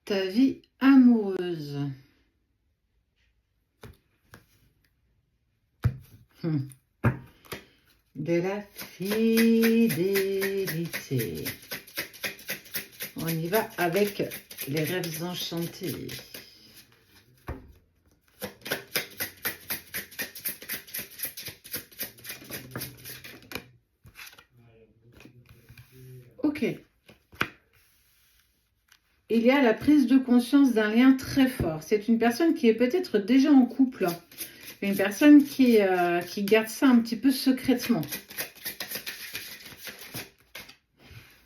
ta vie amoureuse. De la fidélité. On y va avec les rêves enchantés. Ok. Il y a la prise de conscience d'un lien très fort. C'est une personne qui est peut-être déjà en couple. Une personne qui garde ça un petit peu secrètement.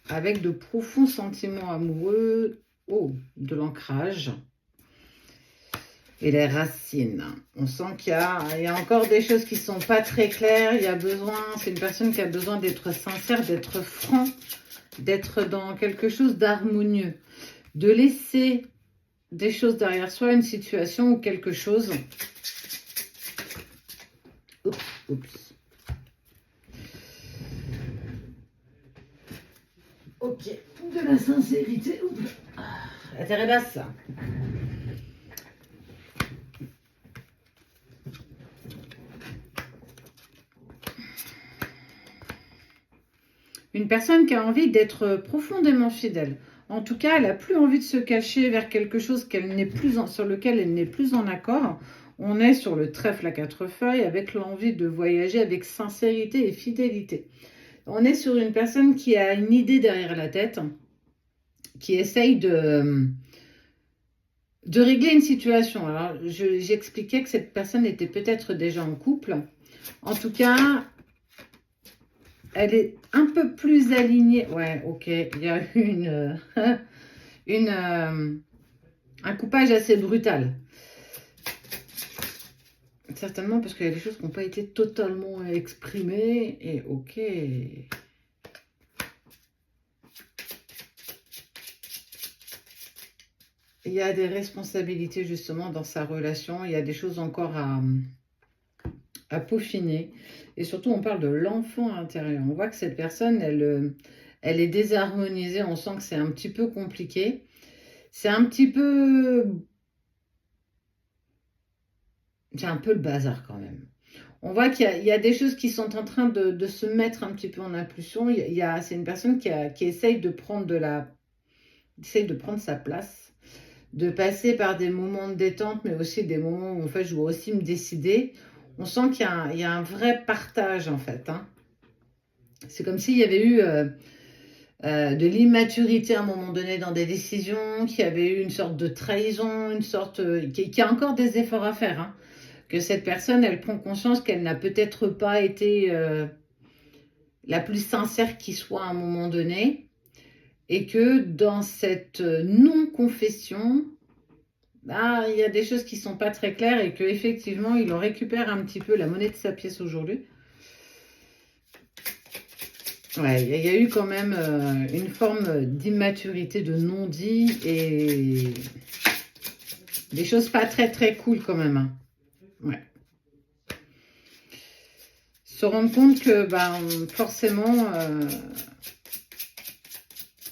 Avec de profonds sentiments amoureux. Oh, de l'ancrage. Et les racines. On sent qu'il y a encore des choses qui ne sont pas très claires. Il y a besoin, c'est une personne qui a besoin d'être sincère, d'être franc, d'être dans quelque chose d'harmonieux. De laisser des choses derrière soi, une situation ou quelque chose. Oups. Ok, de la sincérité. La terre est basse. Une personne qui a envie d'être profondément fidèle. En tout cas, elle n'a plus envie de se cacher vers quelque chose sur lequel elle n'est plus en accord. On est sur le trèfle à 4 feuilles avec l'envie de voyager avec sincérité et fidélité. On est sur une personne qui a une idée derrière la tête, qui essaye de régler une situation. Alors, j'expliquais que cette personne était peut-être déjà en couple. En tout cas, elle est un peu plus alignée. Ouais, ok, il y a un coupage assez brutal. Certainement parce qu'il y a des choses qui n'ont pas été totalement exprimées. Et ok. Il y a des responsabilités justement dans sa relation. Il y a des choses encore à peaufiner. Et surtout, on parle de l'enfant intérieur. On voit que cette personne, elle est désharmonisée. On sent que c'est un petit peu compliqué. C'est un petit peu... C'est un peu le bazar quand même. On voit qu'il y a des choses qui sont en train de se mettre un petit peu en impulsion. C'est une personne qui essaye de prendre sa place, de passer par des moments de détente, mais aussi des moments où en fait, je dois aussi me décider. On sent qu'il y a un vrai partage en fait. Hein. C'est comme s'il y avait eu de l'immaturité à un moment donné dans des décisions, qu'il y avait eu une sorte de trahison, qu'il y a encore des efforts à faire. Hein. Que cette personne, elle prend conscience qu'elle n'a peut-être pas été la plus sincère qui soit à un moment donné, et que dans cette non-confession, il y a des choses qui ne sont pas très claires, et qu'effectivement, il en récupère un petit peu la monnaie de sa pièce aujourd'hui. Ouais, il y a eu quand même une forme d'immaturité, de non-dit, et des choses pas très très cool quand même. Hein. Ouais. Se rendre compte que forcément, on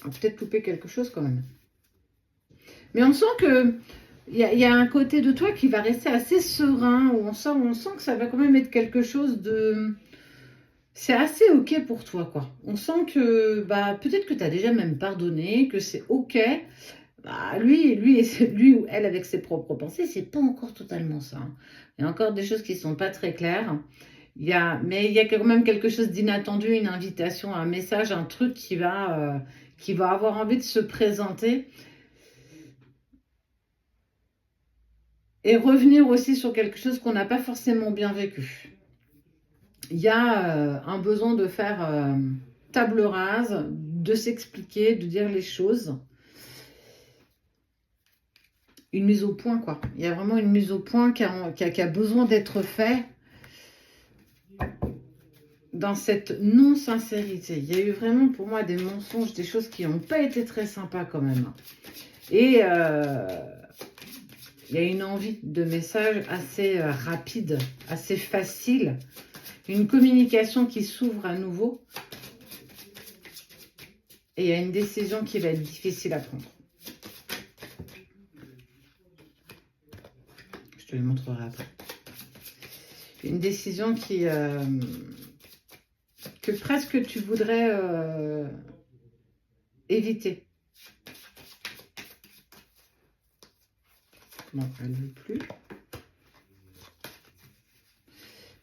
va peut-être louper quelque chose quand même. Mais on sent que il y a un côté de toi qui va rester assez serein, où on sent que ça va quand même être quelque chose de... C'est assez ok pour toi, quoi. On sent que peut-être que tu as déjà même pardonné, que c'est ok. Lui ou elle avec ses propres pensées, c'est pas encore totalement ça. Hein. Il y a encore des choses qui sont pas très claires. Mais il y a quand même quelque chose d'inattendu, une invitation, un message, un truc qui va avoir envie de se présenter. Et revenir aussi sur quelque chose qu'on n'a pas forcément bien vécu. Il y a un besoin de faire table rase, de s'expliquer, de dire les choses. Une mise au point, quoi. Il y a vraiment une mise au point qui a besoin d'être faite dans cette non-sincérité. Il y a eu vraiment pour moi des mensonges, des choses qui n'ont pas été très sympas quand même. Et il y a une envie de message assez rapide, assez facile. Une communication qui s'ouvre à nouveau. Et il y a une décision qui va être difficile à prendre. te les montrerai après. Une décision que presque tu voudrais éviter. Bon, elle ne veut plus.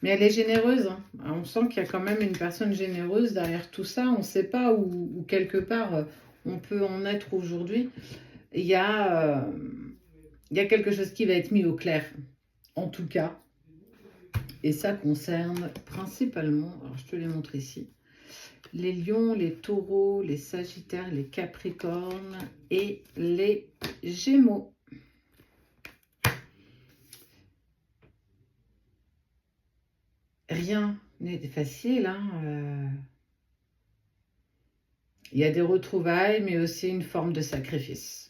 Mais elle est généreuse. Hein. On sent qu'il y a quand même une personne généreuse derrière tout ça. On ne sait pas où quelque part on peut en être aujourd'hui. Il y a quelque chose qui va être mis au clair, en tout cas. Et ça concerne principalement, alors je te les montre ici, les lions, les taureaux, les sagittaires, les capricornes et les gémeaux. Rien n'est facile. Hein. Il y a des retrouvailles, mais aussi une forme de sacrifice.